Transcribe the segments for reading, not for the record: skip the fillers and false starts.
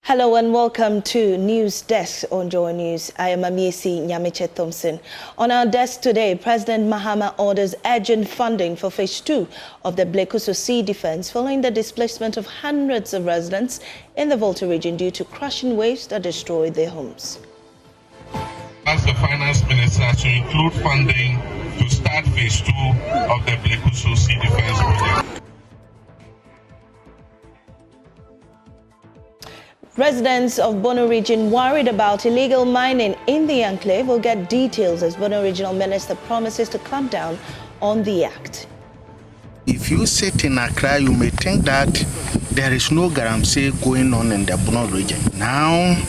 Hello and welcome to News Desk on Joy News. I am Amiesi Nyamiche Thompson. On our desk today, President Mahama orders urgent funding for Phase II of the Blekusu Sea defense following the displacement of hundreds of residents in the Volta region due to crushing waves that destroyed their homes. Ask the Finance Minister to include funding to start Phase II of the Blekusu Sea defense project. Residents of Bono region worried about illegal mining in the enclave will get details as Bono regional minister promises to clamp down on the act. If you sit in Accra, you may think that there is no galamsey going on in the Bono region. Now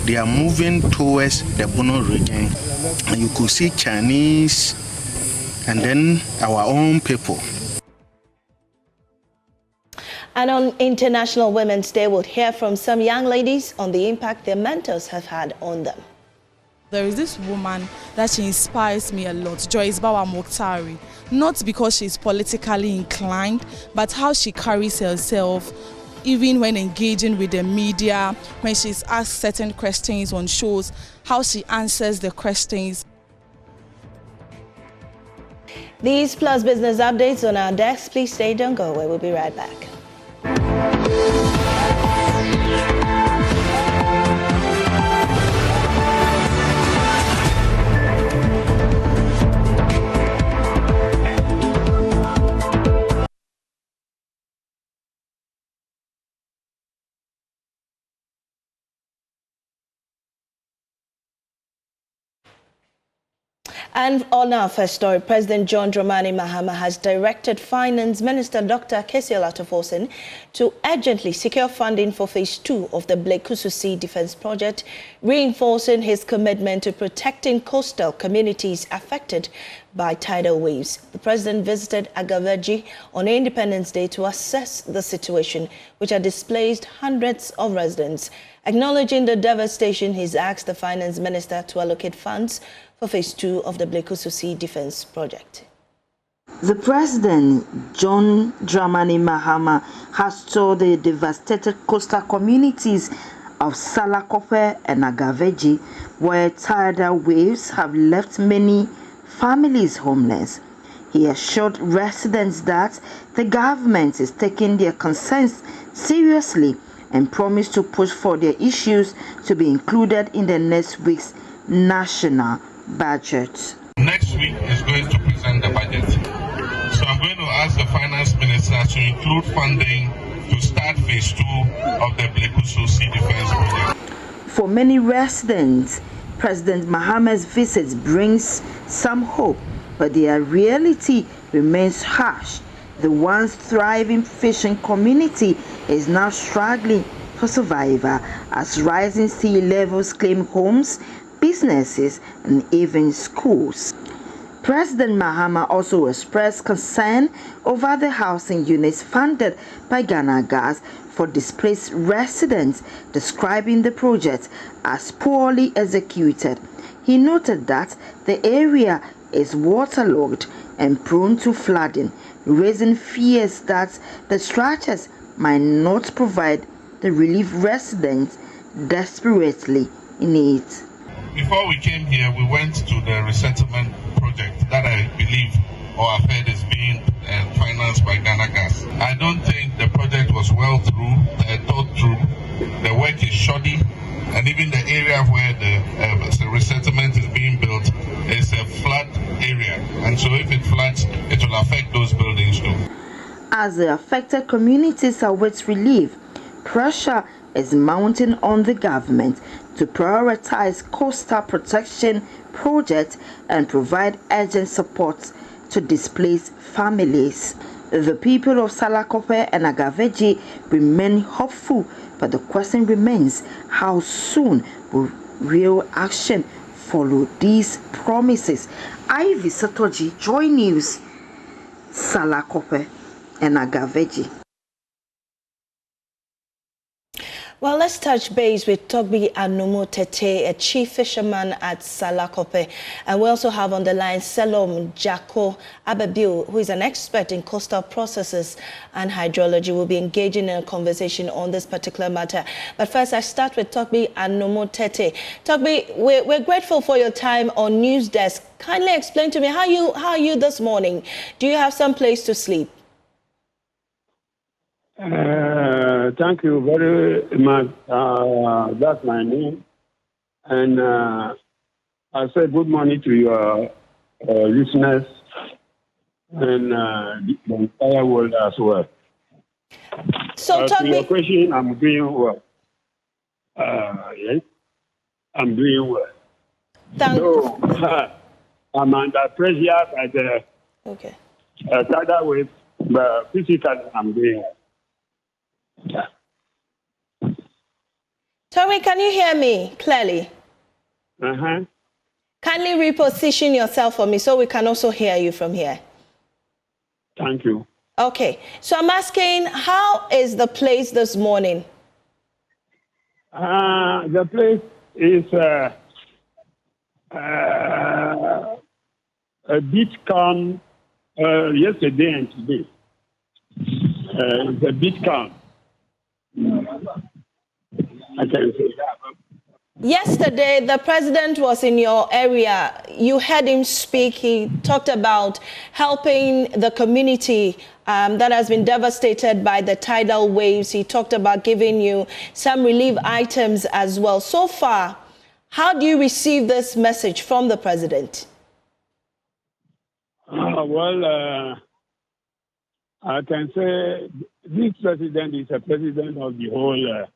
they are moving towards the Bono region, and you could see Chinese and then our own people. And on International Women's Day, we'll hear from some young ladies on the impact their mentors have had on them. There is this woman that she inspires me a lot, Joyce Bawa Mokhtari. Not because she's politically inclined, but how she carries herself, even when engaging with the media, when she's asked certain questions on shows, how she answers the questions. These plus business updates on our desk. Please stay, don't go away. We'll be right back. And on our first story, President John Dramani Mahama has directed Finance Minister Dr. Keta South Coastal to urgently secure funding for Phase II of the Blekusu Sea defense project, reinforcing his commitment to protecting coastal communities affected by tidal waves. The president visited Agaveji on Independence Day to assess the situation, which had displaced hundreds of residents. Acknowledging the devastation, he's asked the Finance Minister to allocate funds for Phase II of the Blekusu Sea defense project. The President, John Dramani Mahama, has toured the devastated coastal communities of Salakope and Agaveji, where tidal waves have left many families homeless. He assured residents that the government is taking their concerns seriously and promised to push for their issues to be included in the next week's national budget. Next week is going to present the budget. So I'm going to ask the Finance Minister to include funding to start Phase II of the Blekusu Sea defense project. For many residents, President Mahama's visit brings some hope, but their reality remains harsh. The once thriving fishing community is now struggling for survival as rising sea levels claim homes, businesses, and even schools. President Mahama also expressed concern over the housing units funded by Ghana Gas for displaced residents, describing the project as poorly executed. He noted that the area is waterlogged and prone to flooding, raising fears that the structures might not provide the relief residents desperately need. Before we came here, we went to the resettlement project that I believe or I've heard is being financed by Ghana Gas. I don't think the project was well thought through. The work is shoddy, and even the area where the resettlement is being built is a flood area. And so if it floods, it will affect those buildings too. As the affected communities await relief, pressure is mounting on the government to prioritize coastal protection projects and provide urgent support to displaced families. The people of Salakope and Agaveji remain hopeful, but the question remains, how soon will real action follow these promises? Ivy Satoji, Joy News, Salakope and Agaveji. Well, let's touch base with Togbi Anomo Tete, a chief fisherman at Salakope. And we also have on the line Selom Jako Ababil, who is an expert in coastal processes and hydrology. We'll be engaging in a conversation on this particular matter. But first, I start with Togbi Anomo Tete. Togbi, we're grateful for your time on News Desk. Kindly explain to me, how are you this morning? Do you have some place to sleep? Thank you very much. That's my name. And I say good morning to your listeners and the entire world as well. So, to your question, I'm doing well. Yes, I'm doing well. So, I'm under pressure at the tidal wave, but physically, I'm doing well. Yeah. Tommy, can you hear me clearly? Uh-huh. Kindly reposition yourself for me so we can also hear you from here. Thank you. Okay, so I'm asking, how is the place this morning? The place is a bit calm yesterday and today. It's a bit calm. I can say that. Yesterday, the president was in your area. You heard him speak. He talked about helping the community that has been devastated by the tidal waves. He talked about giving you some relief items as well. So far, how do you receive this message from the president? I can say this president is a president of the whole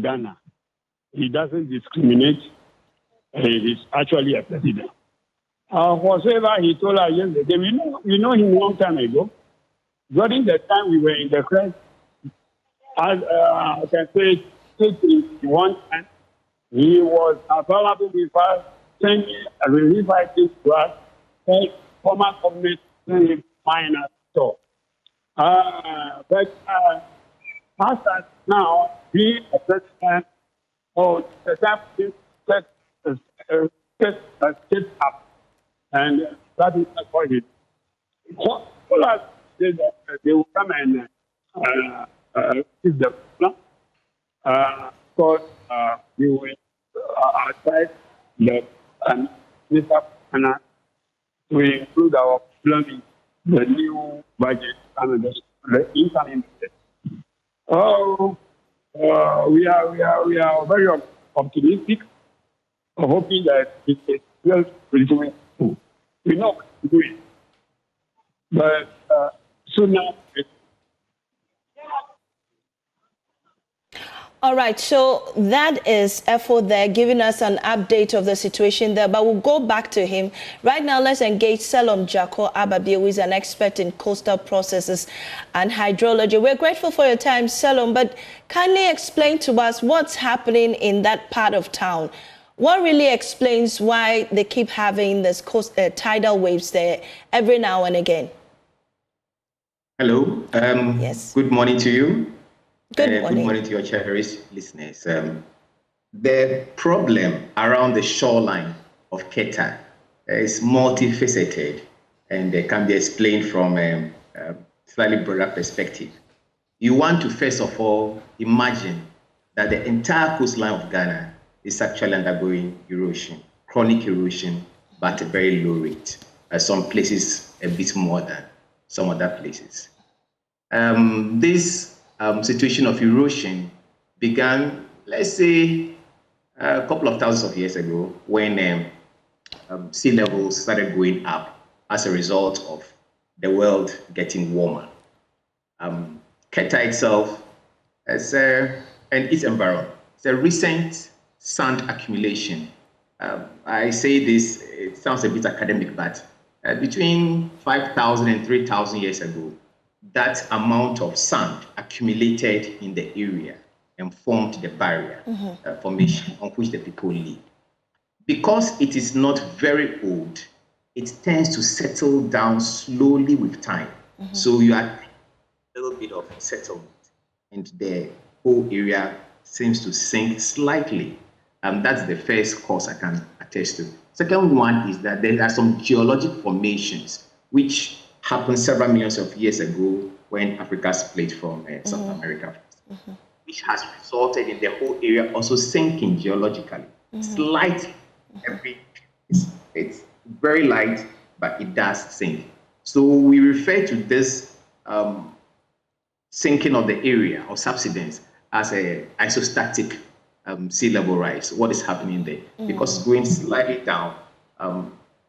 Ghana. He doesn't discriminate. He's actually a president. Whatever he told us yesterday, we know him a long time ago. During the time we were in the press, I can say, one time, he was available with us, sending a relief items to us, former government sending minor store. But as now, being a president, the time set up, and that is what it is. All us said that they will come and fix the plan, because we will advise the Mr. Finance to include our planning, the new budget and the incoming budget. We are very optimistic, hoping that it will do. We know what to do it, but sooner. All right, so that is Efo there giving us an update of the situation there, but we'll go back to him. Right now, let's engage Selom Jako Ababi, who is an expert in coastal processes and hydrology. We're grateful for your time, Selom, but kindly explain to us what's happening in that part of town. What really explains why they keep having this tidal waves there every now and again? Hello. Yes. Good morning to you. Good morning. Good morning to your cherished listeners. The problem around the shoreline of Keta is multifaceted and can be explained from a slightly broader perspective. You want to, first of all, imagine that the entire coastline of Ghana is actually undergoing erosion, chronic erosion, but at a very low rate. Some places a bit more than some other places. This situation of erosion began, let's say, a couple of thousands of years ago when sea levels started going up as a result of the world getting warmer. Keta itself and its environment, it's a recent sand accumulation. I say this, it sounds a bit academic, but between 5,000 and 3,000 years ago, that amount of sand accumulated in the area and formed the barrier formation on which the people live. Because it is not very old, it tends to settle down slowly with time. So you are a little bit of settlement, and the whole area seems to sink slightly. That's the first cause I can attest to. Second one is that there are some geologic formations which happened several millions of years ago when Africa split from South America, which has resulted in the whole area also sinking geologically. Slightly, it's very light, but it does sink. So we refer to this sinking of the area or subsidence as a isostatic sea level rise. What is happening there? Because it's going slightly down.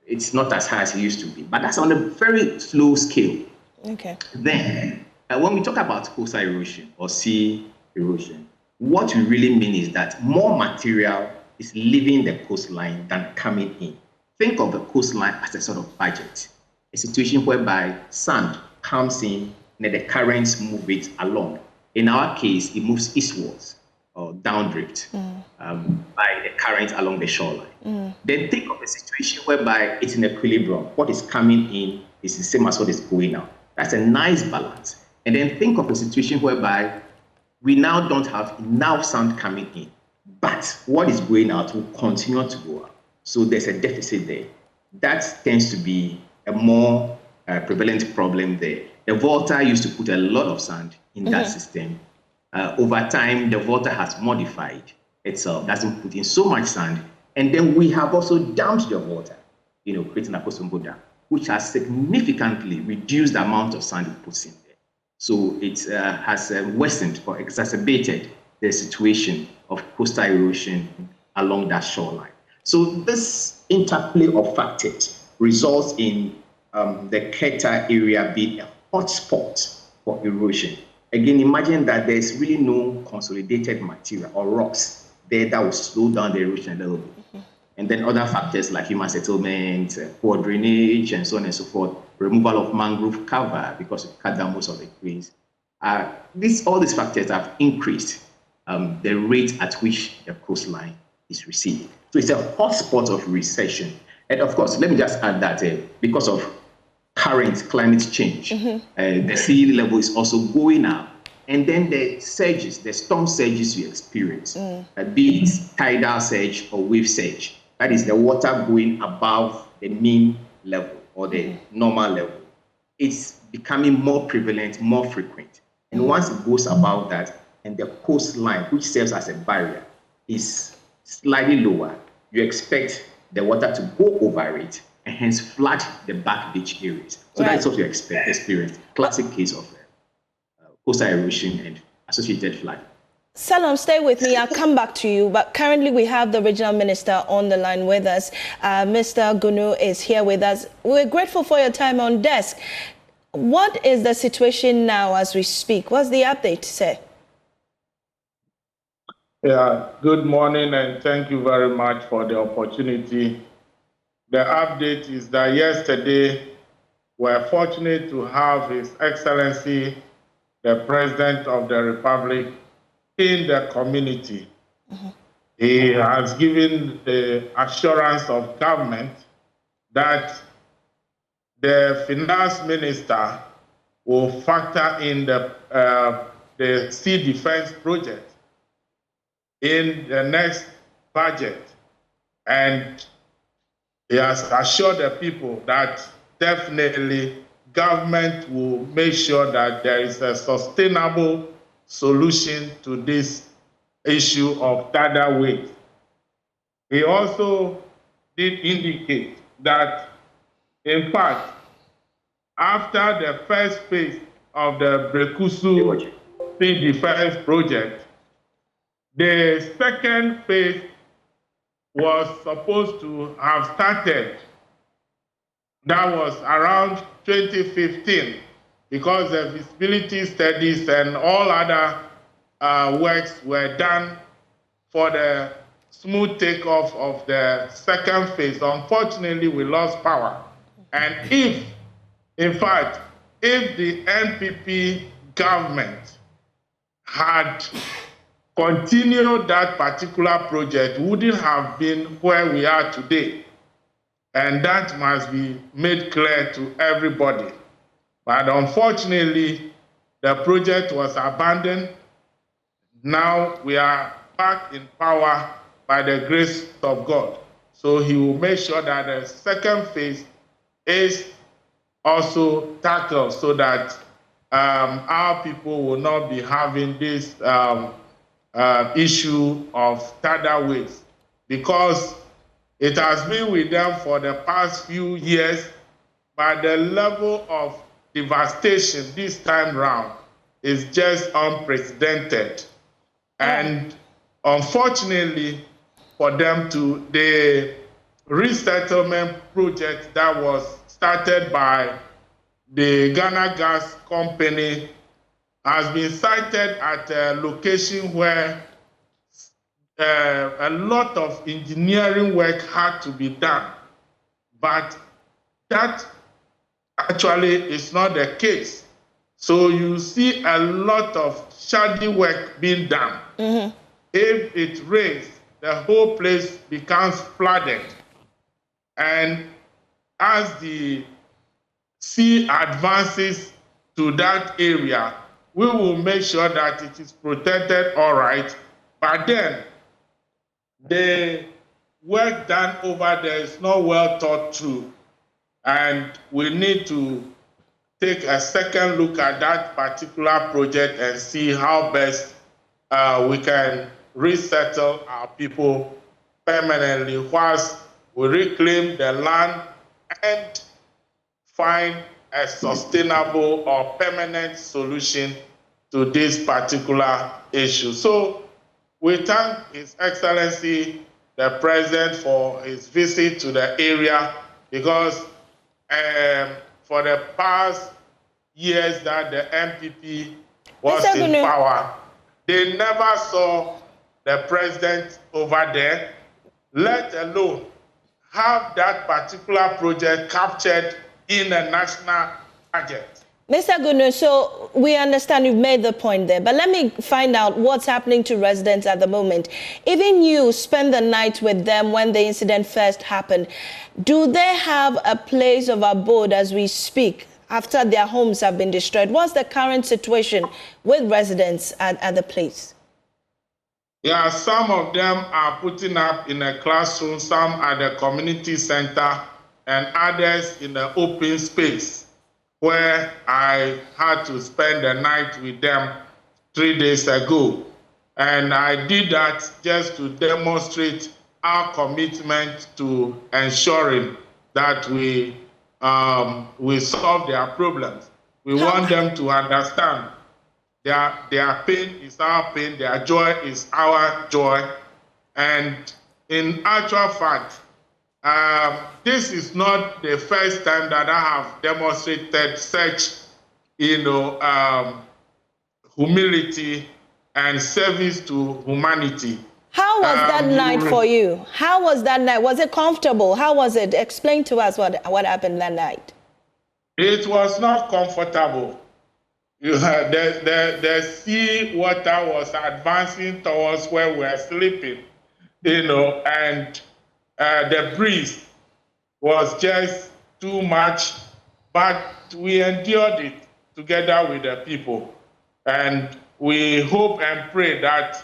It's not as high as it used to be, but that's on a very slow scale. Okay. Then, when we talk about coastal erosion or sea erosion, what we really mean is that more material is leaving the coastline than coming in. Think of the coastline as a sort of budget, a situation whereby sand comes in and the currents move it along. In our case, it moves eastwards or downdrift by the current along the shoreline. Then think of a situation whereby it's in equilibrium. What is coming in is the same as what is going out. That's a nice balance. And then think of a situation whereby we now don't have enough sand coming in, but what is going out will continue to go out. So there's a deficit there. That tends to be a more prevalent problem there. The Volta used to put a lot of sand in that system. Over time, the Volta has modified itself, doesn't put in so much sand. And then we have also dammed the Volta, creating a Kosombo Dam, which has significantly reduced the amount of sand it puts in there. So it has worsened or exacerbated the situation of coastal erosion along that shoreline. So this interplay of factors results in the Keta area being a hotspot for erosion. Again, imagine that there's really no consolidated material or rocks there that will slow down the erosion a little bit. And then other factors like human settlement, poor drainage, and so on and so forth, removal of mangrove cover because we cut down most of the trees. All these factors have increased the rate at which the coastline is receding. So it's a hotspot of recession. And of course, let me just add that because of current climate change, the sea level is also going up. And then the surges, the storm surges you experience, be it tidal surge or wave surge, that is the water going above the mean level or the normal level, it's becoming more prevalent, more frequent. And once it goes above that, and the coastline, which serves as a barrier, is slightly lower, you expect the water to go over it and hence flood the back beach areas. So that's what you experience. Classic case of coastal erosion and associated flooding. Salom, stay with me. I'll come back to you. But currently we have the regional minister on the line with us. Mr. Gunu is here with us. We're grateful for your time on desk. What is the situation now as we speak? What's the update, sir? Yeah, good morning and thank you very much for the opportunity. The update is that yesterday we're fortunate to have His Excellency, the President of the Republic, in the community. He has given the assurance of government that the finance minister will factor in the sea defense project in the next budget, and he has assured the people that definitely government will make sure that there is a sustainable solution to this issue of tidal wave. He also did indicate that, in fact, after the first phase of the Blekusu Sea Defense project, the second phase was supposed to have started. That was around 2015, because the feasibility studies and all other works were done for the smooth takeoff of the second phase. Unfortunately, we lost power. And if the NPP government had continued that particular project, wouldn't have been where we are today. And that must be made clear to everybody. But unfortunately, the project was abandoned now we are back in power by the grace of God. So he will make sure that the second phase is also tackled so that our people will not be having this issue of tidal waves, because it has been with them for the past few years, but the level of devastation this time round is just unprecedented. And unfortunately for them, the resettlement project that was started by the Ghana Gas Company has been sited at a location where a lot of engineering work had to be done. But that actually is not the case. So you see a lot of shoddy work being done. Mm-hmm. If it rains, the whole place becomes flooded. And as the sea advances to that area, we will make sure that it is protected all right. But then the work done over there is not well thought through. And we need to take a second look at that particular project and see how best we can resettle our people permanently whilst we reclaim the land and find a sustainable or permanent solution to this particular issue. So we thank His Excellency, the President, for his visit to the area, because for the past years that the MPP was in power, they never saw the president over there, let alone have that particular project captured in a national budget. Mr. Gunu, so we understand you've made the point there, but let me find out what's happening to residents at the moment. Even you spent the night with them when the incident first happened. Do they have a place of abode as we speak after their homes have been destroyed? What's the current situation with residents at the place? Yeah, some of them are putting up in a classroom, some at the community center, and others in the open space, where I had to spend the night with them 3 days ago. And I did that just to demonstrate our commitment to ensuring that we solve their problems. We want them to understand their pain is our pain, their joy is our joy. And in actual fact, this is not the first time that I have demonstrated such, humility and service to humanity. How was that night for you? How was that night? Was it comfortable? How was it? Explain to us what happened that night. It was not comfortable. The sea water was advancing towards where we were sleeping, and the breeze was just too much, but we endured it together with the people. And we hope and pray that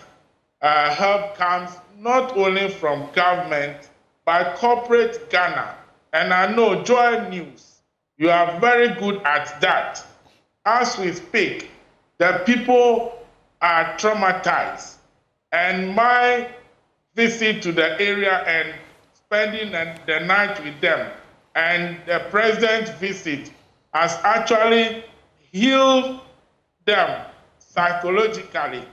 help comes not only from government, but corporate Ghana. And I know Joy News, you are very good at that. As we speak, the people are traumatized. And my visit to the area and spending the night with them and the president's visit has actually healed them psychologically.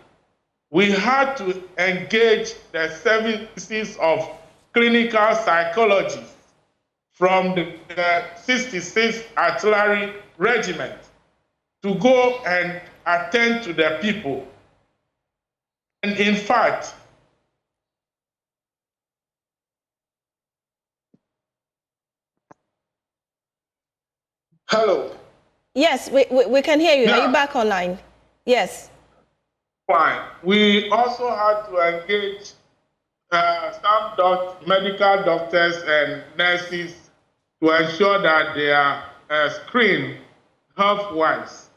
We had to engage the services of clinical psychologists from the 66th Artillery Regiment to go and attend to the people. And in fact, hello. Yes, we can hear you. Yeah. Are you back online? Yes. Fine. We also had to engage some medical doctors and nurses to ensure that they are screened health-wise.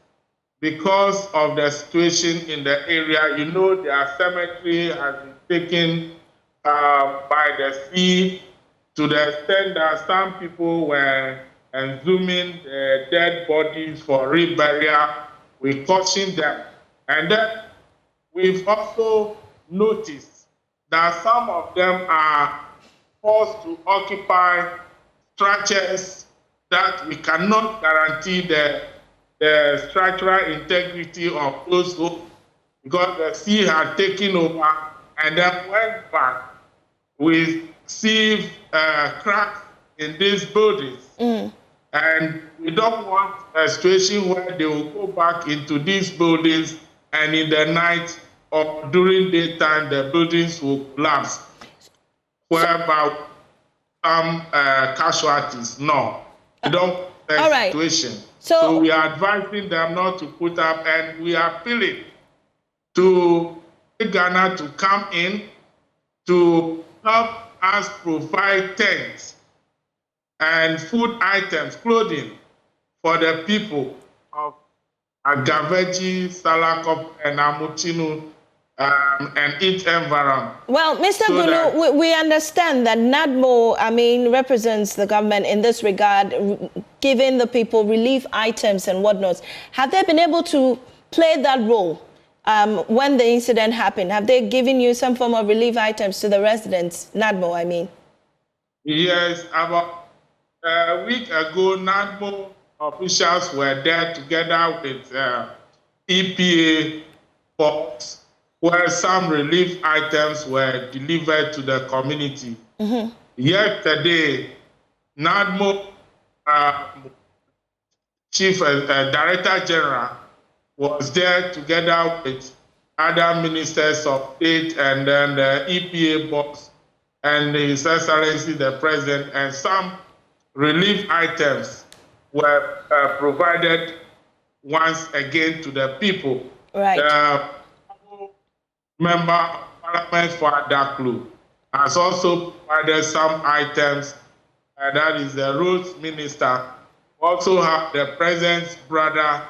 because of the situation in the area. You know, their cemetery has been taken by the sea to the extent that some people were exhuming dead bodies for reburial. We caution them. And then we've also noticed that some of them are forced to occupy structures that we cannot guarantee the structural integrity of those homes because the sea had taken over and then went back. We see cracks in these buildings. And we don't want a situation where they will go back into these buildings and in the night or during daytime, the buildings will collapse, whereby some casualties. No, we don't want that situation. So we are advising them not to put up, and we are appealing to Ghana to come in to help us provide tents and food items, clothing for the people of Agaveji, Salakop, and Amuchinu, and its environment. Well, Mr. Gunu, we understand that NADMO, represents the government in this regard, giving the people relief items and whatnot. Have they been able to play that role when the incident happened? Have they given you some form of relief items to the residents, NADMO, Yes, about a week ago, NADMO officials were there together with EPA folks, where some relief items were delivered to the community. Yesterday, NADMO Chief Director General was there together with other ministers of state and then the EPA boss and His Excellency the President, and some relief items were provided once again to the people. Right. Member of Parliament for Adaklu has also provided some items, and that is the Roads Minister. Also have the President's brother,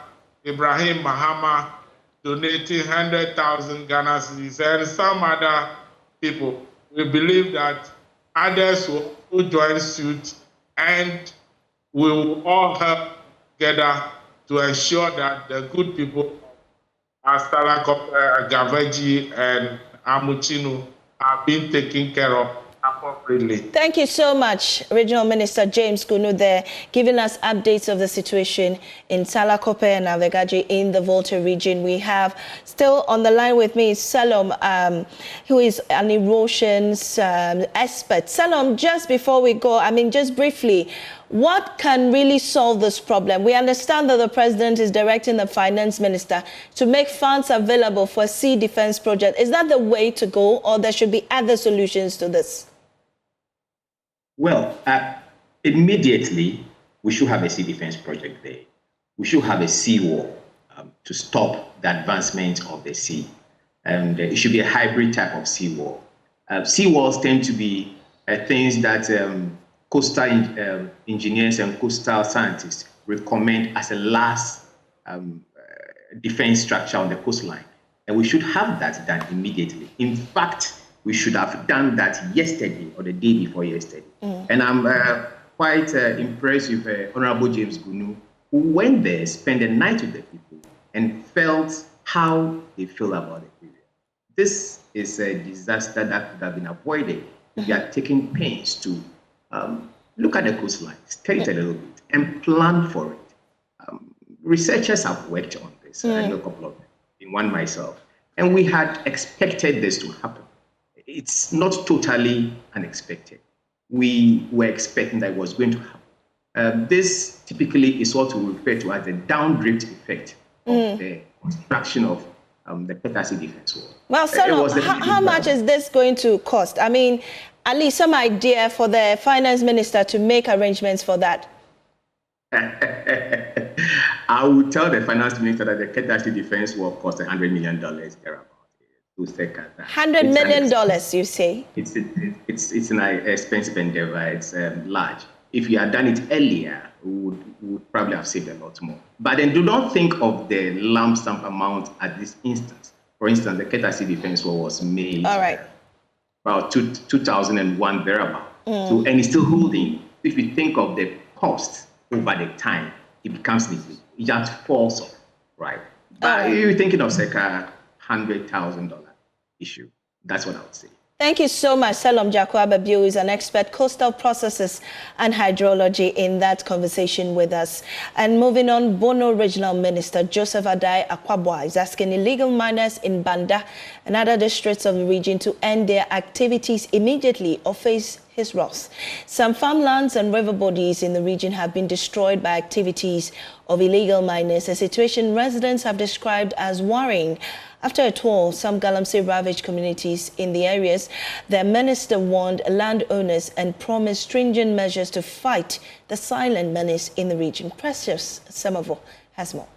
Ibrahim Mahama, donating 100,000 Ghana cedis, and some other people. We believe that others will join suit, and we will all help together to ensure that the good people Astalakop, Gaveji, and Amuchinu are being taken care of appropriately. Thank you so much, Regional Minister James Gunu there, giving us updates of the situation in Salakope and Avegaji in the Volta region. We have still on the line with me Salom, who is an erosions expert. Salom, just before we go, just briefly, what can really solve this problem? We understand that the president is directing the finance minister to make funds available for a sea defense project. Is that the way to go, or there should be other solutions to this? Well, immediately, we should have a sea defense project there. We should have a sea wall to stop the advancement of the sea. And it should be a hybrid type of sea wall. Sea walls tend to be things that coastal engineers and coastal scientists recommend as a last defense structure on the coastline. And we should have that done immediately. In fact, we should have done that yesterday or the day before yesterday. And I'm quite impressed with Honorable James Gunu, who went there, spent the night with the people, and felt how they feel about the area. This is a disaster that could have been avoided if we had taken pains to look at the coastline, study it a little bit, and plan for it. Researchers have worked on this. I know a couple of them, in one myself. And we had expected this to happen. It's not totally unexpected. We were expecting that it was going to happen. This typically is what we refer to as the downdrift effect of the construction of the Keta South defense wall. Well, so how much is this going to cost? At least some idea for the finance minister to make arrangements for that. I would tell the finance minister that the Keta South defense wall cost $100 million thereabout. $100 million, you say? It's an expensive endeavor. It's large. if you had done it earlier, we would probably have saved a lot more. But then do not think of the lump sum amount at this instance. For instance, the Keta Sea Defense War was made about 2001 thereabout. So, and it's still holding. If you think of the cost over the time, it becomes negligible. It just falls off, right? But you're thinking of circa $100,000 issue. That's what I would say. Thank you so much. Salom Jakwababio is an expert coastal processes and hydrology in that conversation with us. And moving on, Bono Regional Minister Joseph Adai Akwabwa is asking illegal miners in Banda and other districts of the region to end their activities immediately or face his wrath. Some farmlands and river bodies in the region have been destroyed by activities of illegal miners, a situation residents have described as worrying. After a tour, some Galamsey ravaged communities in the areas. The minister warned landowners and promised stringent measures to fight the silent menace in the region. Precious Semavo has more.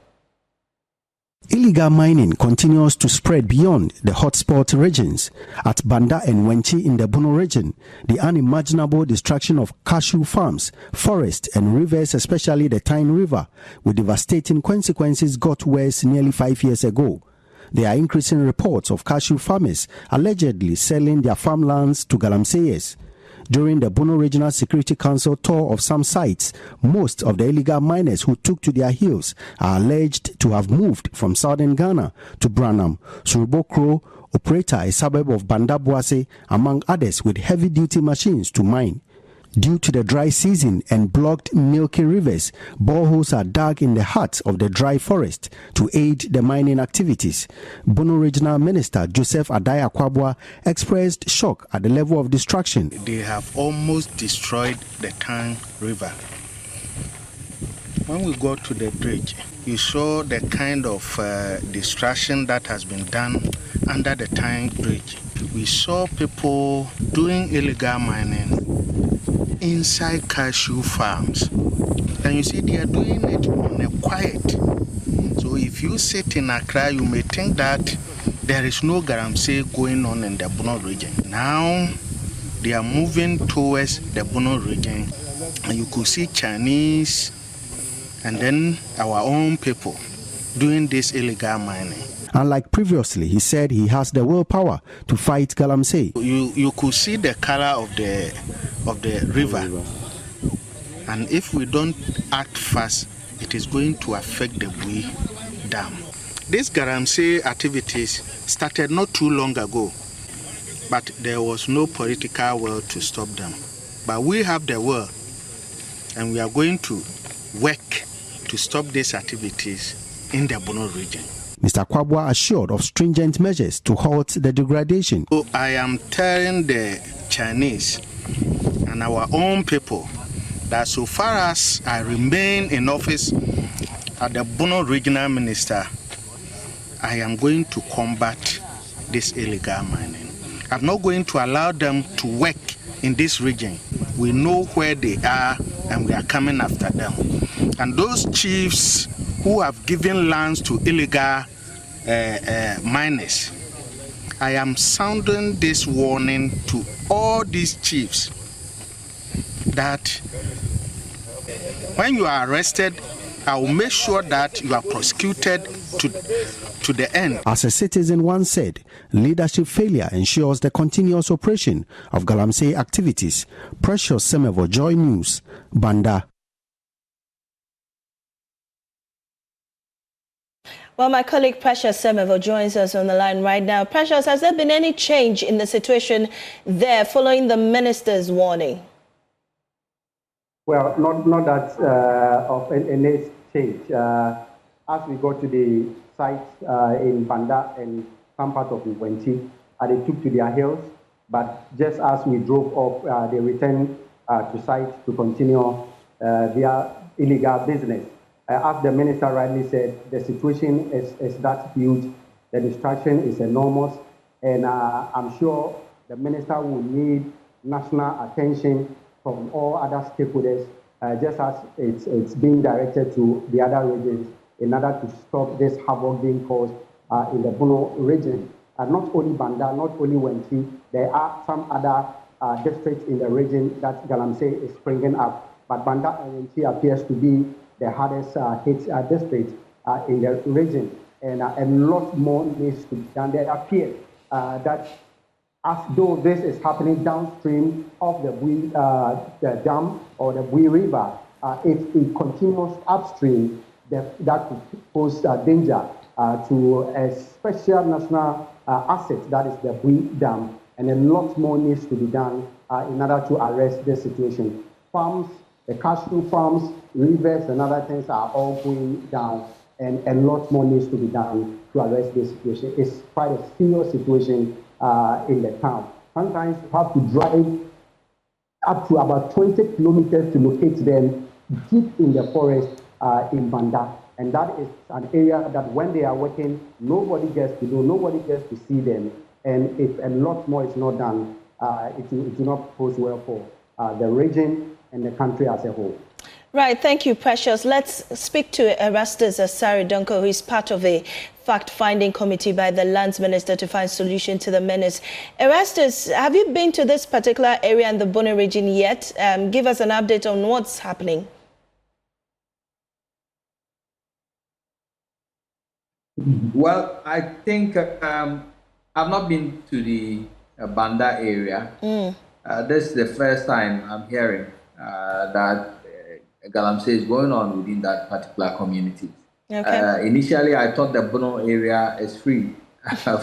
Illegal mining continues to spread beyond the hotspot regions. At Banda and Wenchi in the Bono region, the unimaginable destruction of cashew farms, forests and rivers, especially the Tyne River, with devastating consequences, got worse nearly 5 years ago. There are increasing reports of cashew farmers allegedly selling their farmlands to Galamseyers. During the Bono Regional Security Council tour of some sites, most of the illegal miners who took to their heels are alleged to have moved from southern Ghana to Branham, Surubokro, operator a suburb of Banda Boase, among others, with heavy-duty machines to mine. Due to the dry season and blocked milky rivers, boreholes are dug in the heart of the dry forest to aid the mining activities. Bono Regional Minister Joseph Adai Akwabwa expressed shock at the level of destruction. They have almost destroyed the Tyne River. When we go to the bridge, you saw the kind of destruction that has been done under the Tyne Bridge. We saw people doing illegal mining inside cashew farms. And you see, they are doing it on a quiet. So if you sit in Accra, you may think that there is no galamsey going on in the Bono region. Now, they are moving towards the Bono region. And you could see Chinese and then our own people doing this illegal mining. Unlike previously, he said he has the willpower to fight galamsey. You could see the color of the river, and if we don't act fast, it is going to affect the Bui Dam. These galamsey activities started not too long ago, but there was no political will to stop them. But we have the will, and we are going to work to stop these activities in the Bono region. Mr. Kwabwa assured of stringent measures to halt the degradation. So I am telling the Chinese and our own people that so far as I remain in office as the Bono Regional Minister, I am going to combat this illegal mining. I'm not going to allow them to work in this region. We know where they are and we are coming after them. And those chiefs who have given lands to illegal miners, I am sounding this warning to all these chiefs that when you are arrested, I will make sure that you are prosecuted to the end. As a citizen once said, leadership failure ensures the continuous operation of galamsey activities. Precious Semevo, Joy News, Banda. Well, my colleague Precious Semevo joins us on the line right now. Precious, has there been any change in the situation there following the minister's warning? Well, not that of any change. As we go to the site in Banda and some part of Wenchi, they took to their heels. But just as we drove off, they returned to site to continue their illegal business. As the minister rightly said, the situation is that huge. The destruction is enormous. And I'm sure the minister will need national attention from all other stakeholders, just as it's being directed to the other regions in order to stop this havoc being caused in the Bono region. And not only Banda, not only Wenchi, there are some other districts in the region that galamsey is springing up. but Banda and Wenchi appears to be the hardest hit district in the region, and a lot more needs to be done. There appears that as though this is happening downstream of the dam or the Bui River, if it continues upstream, that could pose danger to a special national asset, that is the Bui Dam, and a lot more needs to be done in order to arrest this situation. Farms, the cashew farms, rivers, and other things are all going down, and a lot more needs to be done to arrest this situation. It's quite a serious situation in the town. Sometimes you have to drive up to about 20 kilometers to locate them deep in the forest in Banda. And that is an area that when they are working, nobody gets to know, nobody gets to see them. And if a lot more is not done, it will not pose well for the region and the country as a whole. Right, thank you, Precious. Let's speak to Erastus Asare Donko, who is part of a fact-finding committee by the Lands Minister to find solution to the menace. Erastus, have you been to this particular area in the Bono region yet? Give us an update on what's happening. Well, I think I've not been to the Banda area. This is the first time I'm hearing that Galamsey is going on within that particular community. Okay. Initially, I thought the Bono area is free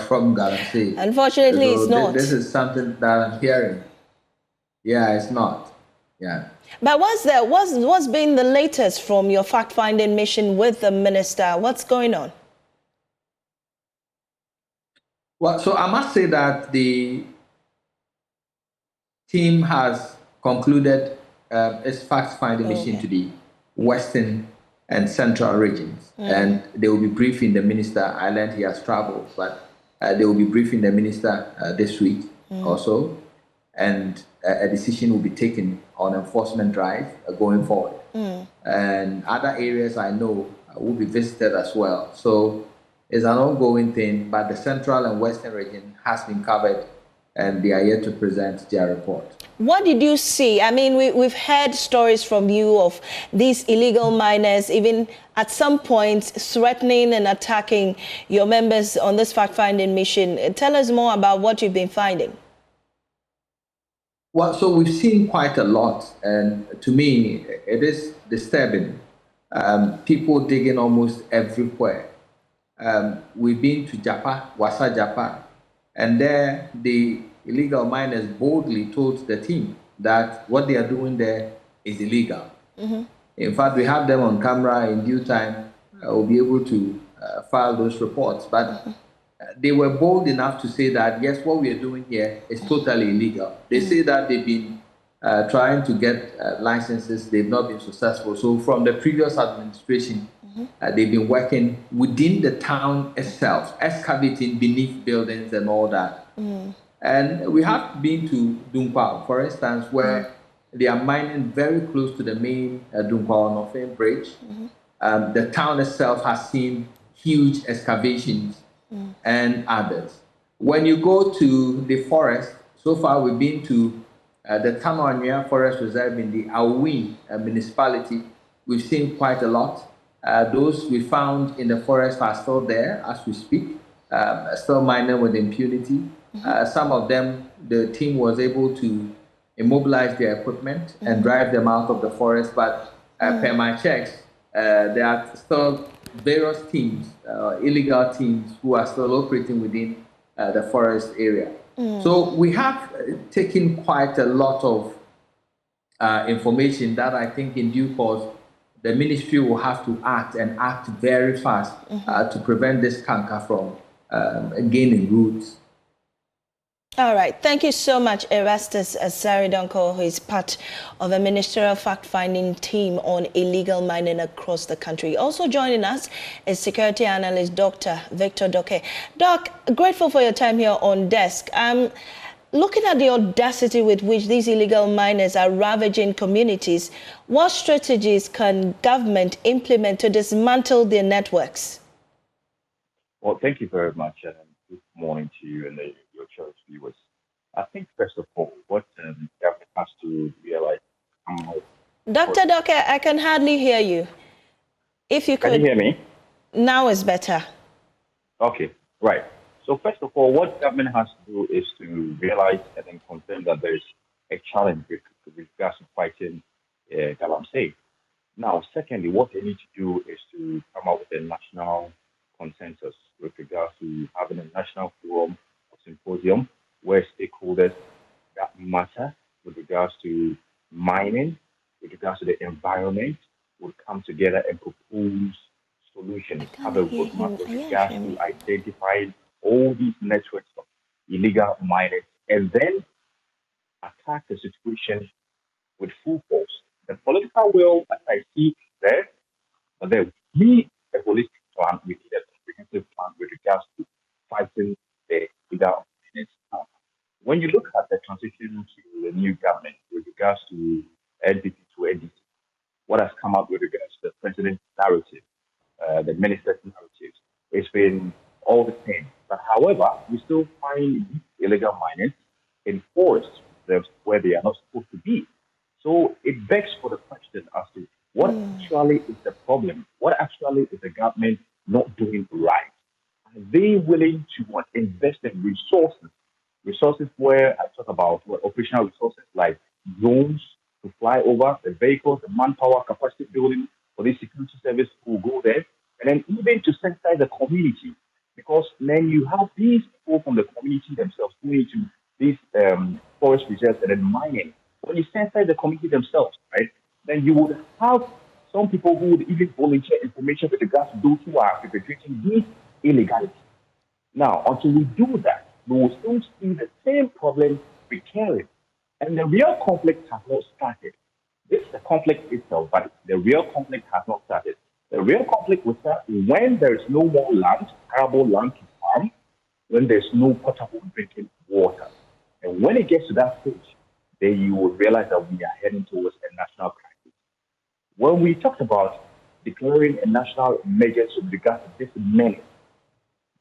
from Galamsey. Unfortunately, so it's not. This is something that I'm hearing. Yeah, it's not. Yeah. But what's been the latest from your fact-finding mission with the minister? What's going on? Well, so I must say that the team has concluded its fact-finding mission to the western and central regions, and they will be briefing the minister. I learned he has traveled, but they will be briefing the minister this week also, and a decision will be taken on enforcement drive going forward. And other areas I know will be visited as well. So it's an ongoing thing, but the central and western region has been covered, and they are yet to present their report. What did you see? I mean, we've heard stories from you of these illegal miners, even at some point threatening and attacking your members on this fact-finding mission. Tell us more about what you've been finding. Well, so we've seen quite a lot, and to me, it is disturbing. People digging almost everywhere. We've been to Japa, Wasa Japa, and there the illegal miners boldly told the team that what they are doing there is illegal. In fact, we have them on camera. In due time, we'll be able to file those reports. But they were bold enough to say that, yes, what we are doing here is totally illegal. They say that they've been trying to get licenses. They've not been successful. So from the previous administration, they've been working within the town itself, excavating beneath buildings and all that. And we have been to Dunkwa, for instance, where they are mining very close to the main Dunkwa Northern Bridge. The town itself has seen huge excavations and others. When you go to the forest, so far we've been to the Tanoanya Forest Reserve in the Awi municipality. We've seen quite a lot. Those we found in the forest are still there as we speak, still mining with impunity. Some of them, the team was able to immobilize their equipment and drive them out of the forest. But per my checks, there are still various teams, illegal teams, who are still operating within the forest area. So we have taken quite a lot of information that I think in due course the ministry will have to act, and act very fast to prevent this canker from gaining roots. All right. Thank you so much, Erastus Asare Donko, who is part of a ministerial fact-finding team on illegal mining across the country. Also joining us is security analyst Dr. Victor Doke. Doc, grateful for your time here on desk. Looking at the audacity with which these illegal miners are ravaging communities, what strategies can government implement to dismantle their networks? Well, thank you very much, and good morning to you and your church viewers. I think, first of all, what government has to realize Dr. Doke, I can hardly hear you. If you could. Can you hear me? Now is better. Okay, right. So first of all, what government has to do is to realize and then confirm that there is a challenge with regards to fighting galamsey. Now, secondly, what they need to do is to come up with a national consensus with regards to having a national forum or symposium where stakeholders that matter with regards to mining, with regards to the environment, would come together and propose solutions, have a roadmap with regards to identifying all these networks of illegal mining, and then attack the situation with full force. The political will, as I see, is there, but there we need a holistic plan, we need a comprehensive plan with regards to fighting the illegal mining. When you look at the transition to the new government with regards to NDP to NDC, what has come up with regards to the president's narrative, the minister's narratives, it's been all the same. But however, we still find illegal miners in forests where they are not supposed to be. So it begs for the question as to what actually is the problem? What actually is the government not doing right? Are they willing to invest in resources? Resources where I talk about operational resources like drones to fly over, the vehicles, the manpower, capacity building for these security service who go there, and then even to sensitize the community. Because then you have these people from the community themselves going into these forest reserves and then mining. When you sensitize the community themselves, right, then you would have some people who would even volunteer information with regards to those who are perpetrating these illegalities. Now, until we do that, we will still see the same problem recurring. And the real conflict has not started. This is the conflict itself, but the real conflict has not started. The real conflict will start when there is no more land, arable land to farm, when there's no potable drinking water. And when it gets to that stage, then you will realize that we are heading towards a national crisis. When we talked about declaring a national emergency with regards to this menace,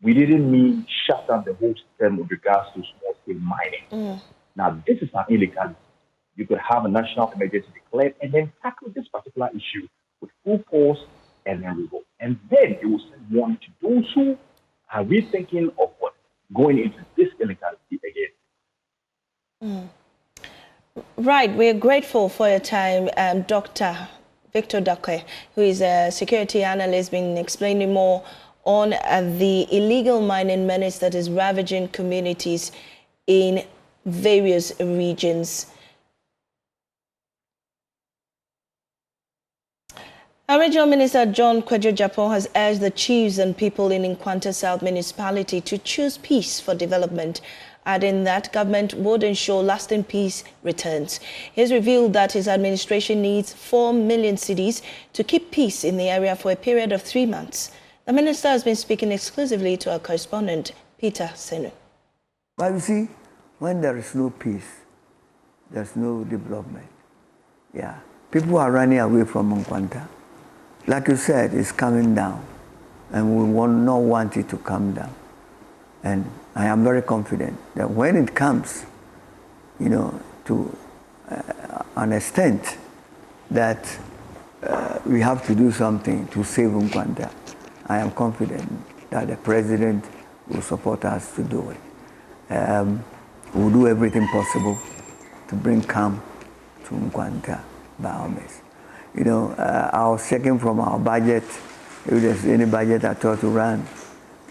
we didn't mean shut down the whole system with regards to small-scale mining. Now, this is an illegality. You could have a national emergency declared and then tackle this particular issue with full force and then revolt. And then it will send warning to those who are rethinking of what going into this illegality again. Right, we're grateful for your time, Dr. Victor Doke, who is a security analyst, been explaining more on the illegal mining menace that is ravaging communities in various regions. Our Regional Minister John Kwadwo Japon has urged the chiefs and people in Keta South Municipality to choose peace for development, adding that government would ensure lasting peace returns. He has revealed that his administration needs 4 million cedis to keep peace in the area for a period of 3 months. The minister has been speaking exclusively to our correspondent, Peter Senu. But you see, when there is no peace, there's no development. Yeah, people are running away from Nkwanta. Like you said, it's coming down, and we will not want it to come down. And I am very confident that when it comes, you know, to an extent that we have to do something to save Nkwanta, I am confident that the president will support us to do it. We'll do everything possible to bring calm to Nkwanta by all means. You know, I was checking from our budget, if there's any budget at all to run,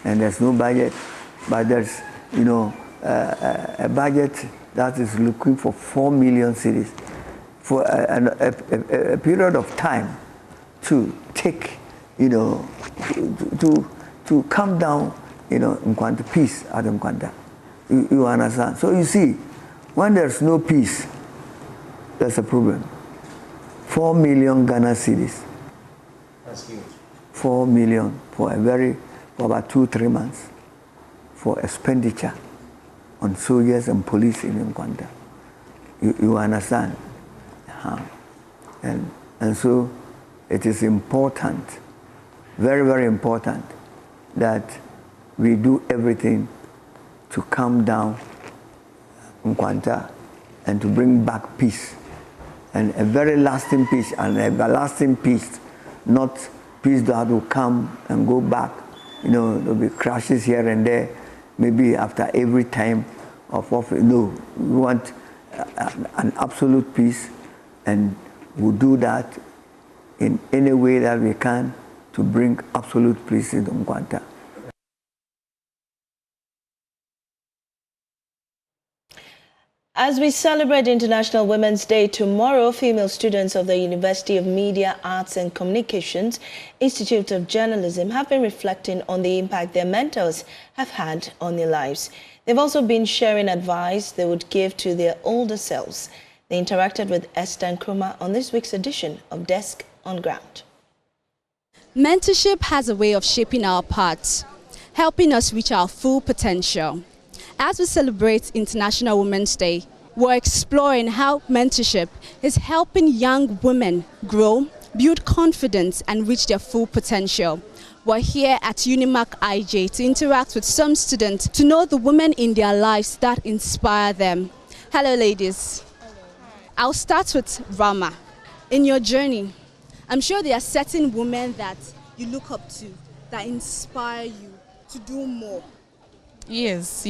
and there's no budget, but there's, you know, a budget that is looking for 4 million cedis for a period of time to take, you know, to calm down, you know, Nkwanta, peace at Nkwanta. You understand? So you see, when there's no peace, there's a problem. 4 million Ghana cedis. That's huge. 4 million for about 2-3 months for expenditure on soldiers and police in Nkwanta. You understand? And so it is important, very, very important, that we do everything to calm down Nkwanta and to bring back peace and a very lasting peace, and everlasting peace, not peace that will come and go back. You know, there'll be crashes here and there, maybe after every time of warfare. No, we want an absolute peace, and we'll do that in any way that we can to bring absolute peace in Nkwanta. As we celebrate International Women's Day tomorrow, female students of the University of Media, Arts and Communications Institute of Journalism have been reflecting on the impact their mentors have had on their lives. They've also been sharing advice they would give to their older selves. They interacted with Esther Nkrumah on this week's edition of Desk on Ground. Mentorship has a way of shaping our paths, helping us reach our full potential. As we celebrate International Women's Day, we're exploring how mentorship is helping young women grow, build confidence and reach their full potential. We're here at Unimac IJ to interact with some students to know the women in their lives that inspire them. Hello ladies. Hello. I'll start with Rama. In your journey, I'm sure there are certain women that you look up to, that inspire you to do more. Yes.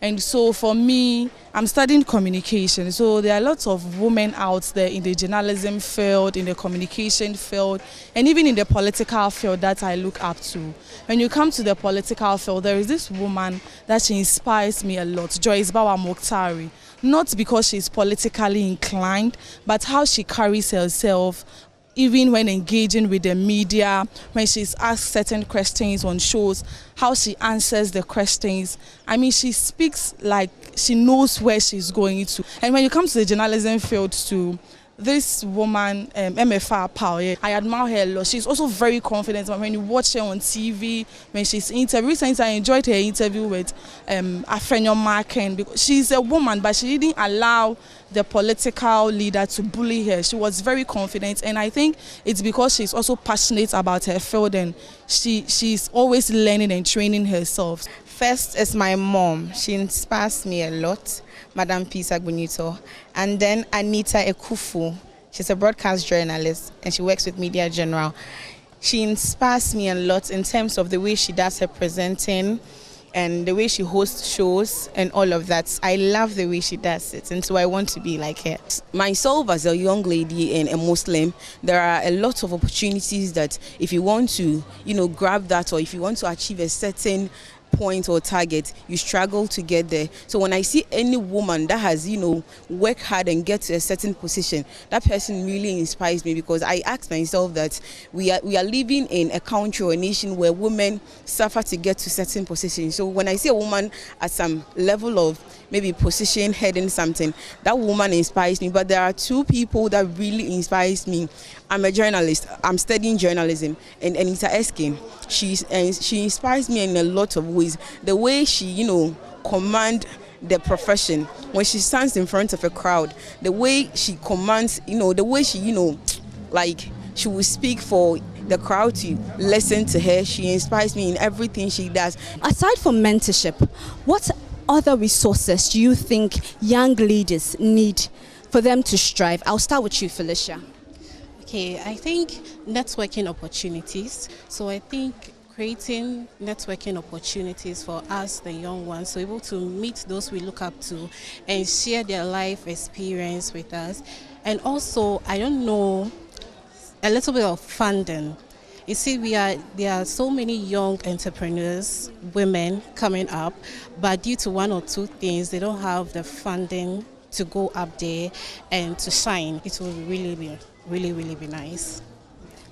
And so for me, I'm studying communication. So there are lots of women out there in the journalism field, in the communication field, and even in the political field that I look up to. When you come to the political field, there is this woman that she inspires me a lot, Joyce Bawa Mokhtari. Not because she's politically inclined, but how she carries herself, even when engaging with the media, when she's asked certain questions on shows, how she answers the questions. I mean, she speaks like she knows where she's going to. And when you come to the journalism field too, this woman, MFA Power, I admire her a lot. She's also very confident. When you watch her on TV, when she's interviewed, recently I enjoyed her interview with Afenyo Marken, because she's a woman, but she didn't allow the political leader to bully her. She was very confident, and I think it's because she's also passionate about her field, and she's always learning and training herself. First is my mom. She inspires me a lot, Madam Pisa Gunito. And then Anita Ekufu. She's a broadcast journalist and she works with Media General. She inspires me a lot in terms of the way she does her presenting and the way she hosts shows and all of that. I love the way she does it, and so I want to be like her. Myself, as a young lady and a Muslim, there are a lot of opportunities that if you want to, grab that, or if you want to achieve a certain point or target, you struggle to get there. So when I see any woman that has, work hard and get to a certain position, that person really inspires me, because I ask myself that we are living in a country or a nation where women suffer to get to certain positions. So when I see a woman at some level of maybe position, heading something, that woman inspires me. But there are two people that really inspires me. I'm a journalist. I'm studying journalism, and Anita Eskin. She inspires me in a lot of ways. The way she, command the profession when she stands in front of a crowd. The way she commands, the way she, like she will speak for the crowd to listen to her. She inspires me in everything she does. Aside from mentorship, what other resources do you think young leaders need for them to strive? I'll start with you, Felicia. Okay, I think networking opportunities. So I think creating networking opportunities for us, the young ones, so able to meet those we look up to and share their life experience with us. And also, I don't know, a little bit of funding. You see, there are so many young entrepreneurs, women coming up, but due to one or two things, they don't have the funding to go up there and to shine. It will really be nice.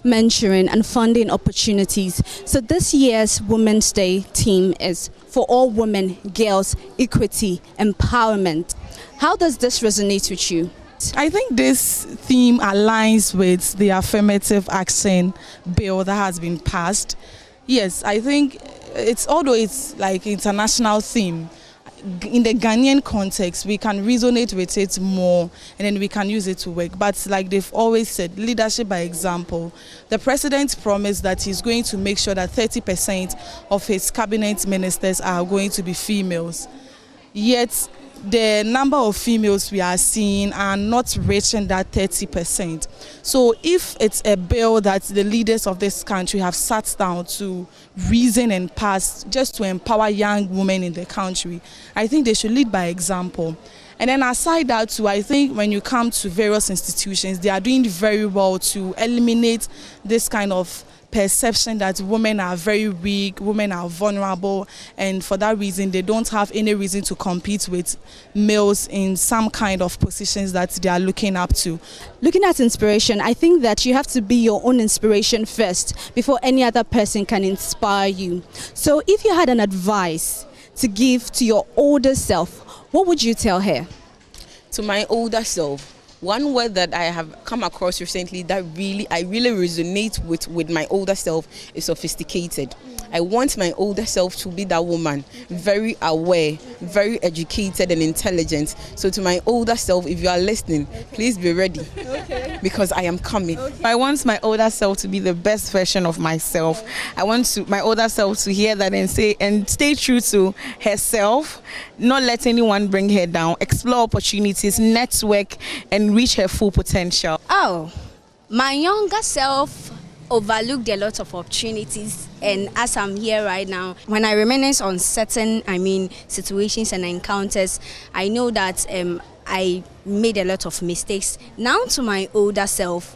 Mentoring and funding opportunities. So this year's Women's Day theme is for all women, girls, equity, empowerment. How does this resonate with you? I think this theme aligns with the affirmative action bill that has been passed. Yes, I think although it's like international theme, in the Ghanaian context, we can resonate with it more, and then we can use it to work. But like they've always said, leadership by example. The president promised that he's going to make sure that 30% of his cabinet ministers are going to be females. Yet, the number of females we are seeing are not reaching that 30%. So if it's a bill that the leaders of this country have sat down to reason and pass just to empower young women in the country, I think they should lead by example. And then aside that too, I think when you come to various institutions, they are doing very well to eliminate this kind of perception that women are very weak, women are vulnerable, and for that reason they don't have any reason to compete with males in some kind of positions that they are looking up to. Looking at inspiration, I think that you have to be your own inspiration first before any other person can inspire you. So if you had an advice to give to your older self, what would you tell her? To my older self, one word that I have come across recently that I really resonate with my older self is sophisticated. I want my older self to be that woman, very aware, very educated and intelligent. So to my older self, if you are listening, please be ready, because I am coming. I want my older self to be the best version of myself. I want my older self to hear that and stay true to herself, not let anyone bring her down, explore opportunities, network, and reach her full potential. Oh, my younger self overlooked a lot of opportunities, and as I'm here right now, when I reminisce on certain situations and encounters, I know that I made a lot of mistakes. Now to my older self,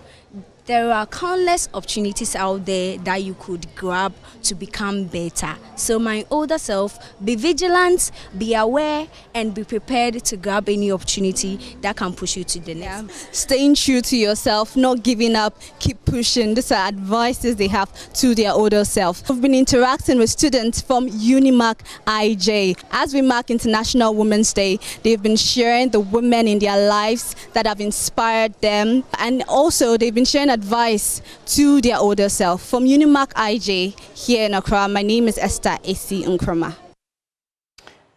there are countless opportunities out there that you could grab to become better. So my older self, be vigilant, be aware, and be prepared to grab any opportunity that can push you to the next. Staying true to yourself, not giving up, keep pushing. These are advices they have to their older self. I've been interacting with students from Unimark IJ. As we mark International Women's Day, they've been sharing the women in their lives that have inspired them, and also they've been sharing advice to their older self. From Unimark IJ here in Accra, my name is Esther Esi Nkrumah.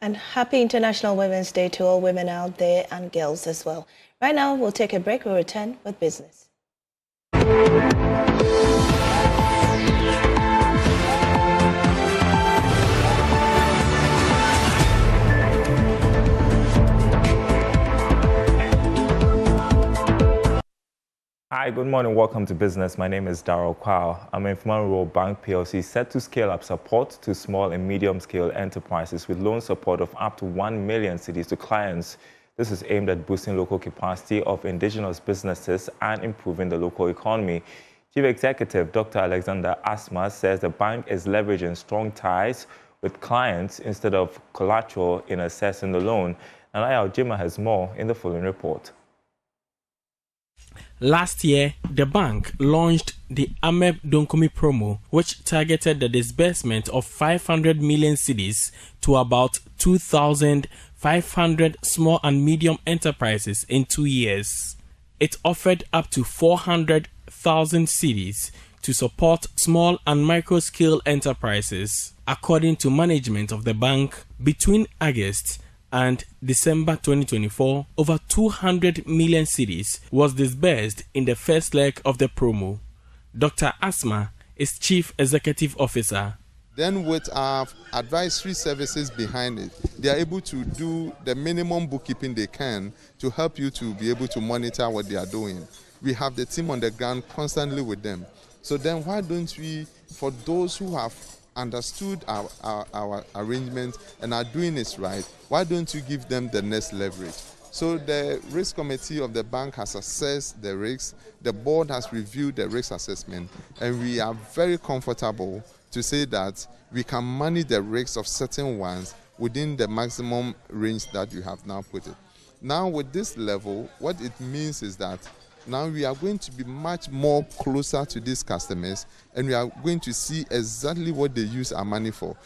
And happy International Women's Day to all women out there and girls as well. Right now, we'll take a break. We'll return with business. Hi, good morning. Welcome to business. My name is Darrell Kwao. Mahama Rural Bank PLC set to scale up support to small and medium-scale enterprises with loan support of up to 1 million cedis to clients. This is aimed at boosting local capacity of indigenous businesses and improving the local economy. Chief Executive Dr. Alexander Asma says the bank is leveraging strong ties with clients instead of collateral in assessing the loan. And Ayal Jima has more in the following report. Last year, the bank launched the AMEB Donkomi promo, which targeted the disbursement of 500 million cedis to about 2,500 small and medium enterprises in 2 years. It offered up to 400,000 cedis to support small and micro-scale enterprises. According to management of the bank, between August and December 2024, over 200 million cedis was disbursed in the first leg of the promo. Dr. Asma is Chief Executive Officer. Then with our advisory services behind it, they are able to do the minimum bookkeeping they can to help you to be able to monitor what they are doing. We have the team on the ground constantly with them. So then why don't we, for those who have understood our arrangement and are doing this right, why don't you give them the next leverage? So the risk committee of the bank has assessed the risks, the board has reviewed the risk assessment, and we are very comfortable to say that we can manage the risks of certain ones within the maximum range that you have now put it. Now with this level, what it means is that now we are going to be much more closer to these customers, and we are going to see exactly what they use our money for.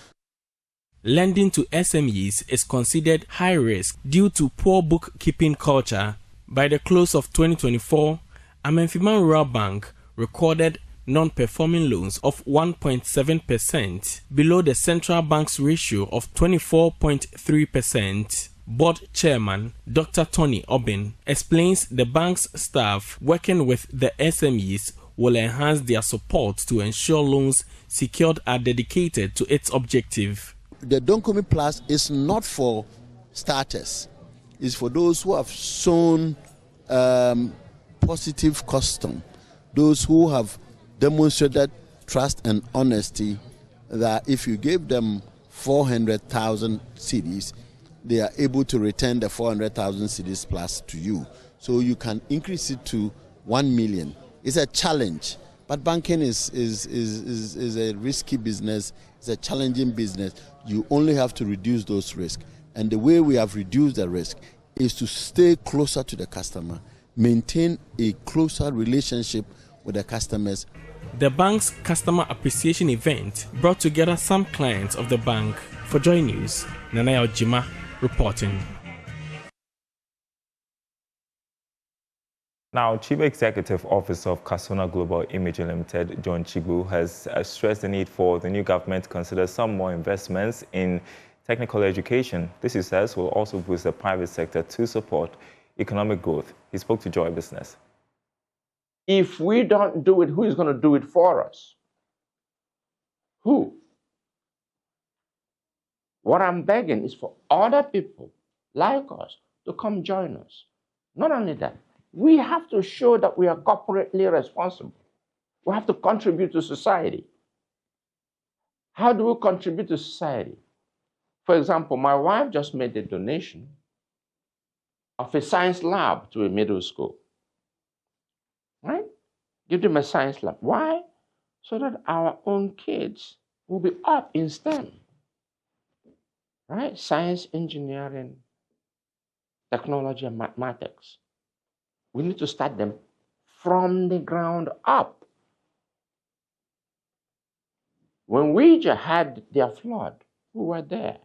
Lending to SMEs is considered high risk due to poor bookkeeping culture. By the close of 2024, Mahama Rural Bank recorded non-performing loans of 1.7%, below the central bank's ratio of 24.3%. Board Chairman Dr. Tony Obin explains the bank's staff working with the SMEs will enhance their support to ensure loans secured are dedicated to its objective. The Donkomi Plus is not for starters. is for those who have shown positive custom, those who have demonstrated trust and honesty, that if you gave them 400,000 cedis, they are able to return the 400,000 cedis plus to you. So you can increase it to 1 million. It's a challenge, but banking is a risky business. It's a challenging business. You only have to reduce those risks. And the way we have reduced the risk is to stay closer to the customer, maintain a closer relationship with the customers. The bank's customer appreciation event brought together some clients of the bank. For Joy News, Nanaya Ojima reporting. Now, Chief Executive Officer of Kasona Global Imaging Limited, John Chibu, has stressed the need for the new government to consider some more investments in technical education. This, he says, will also boost the private sector to support economic growth. He spoke to Joy Business. If we don't do it, who is going to do it for us? Who? What I'm begging is for other people like us to come join us. Not only that, we have to show that we are corporately responsible. We have to contribute to society. How do we contribute to society? For example, my wife just made a donation of a science lab to a middle school. Right? Give them a science lab. Why? So that our own kids will be up in STEM. Right? Science, engineering, technology, and mathematics. We need to start them from the ground up. When we had their flood, we were there.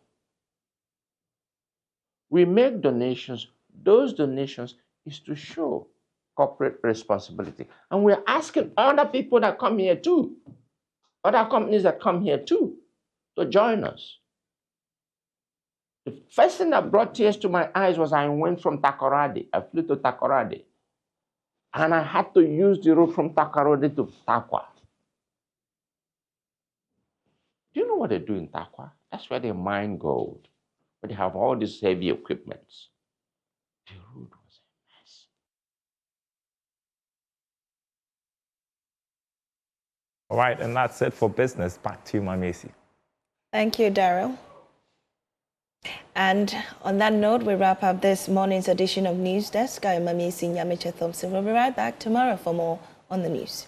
We make donations. Those donations is to show corporate responsibility. And we're asking other people that come here too, other companies that come here too, to join us. The first thing that brought tears to my eyes was I went from Takoradi. I flew to Takoradi. And I had to use the road from Takoradi to Takwa. Do you know what they do in Takwa? That's where they mine gold. Where they have all these heavy equipments. The road was a mess. All right, and that's it for business. Back to you, Mamesi. Thank you, Daryl. And on that note, we wrap up this morning's edition of News Desk. I am Mamesi Nyamiche Thompson. We'll be right back tomorrow for more on the news.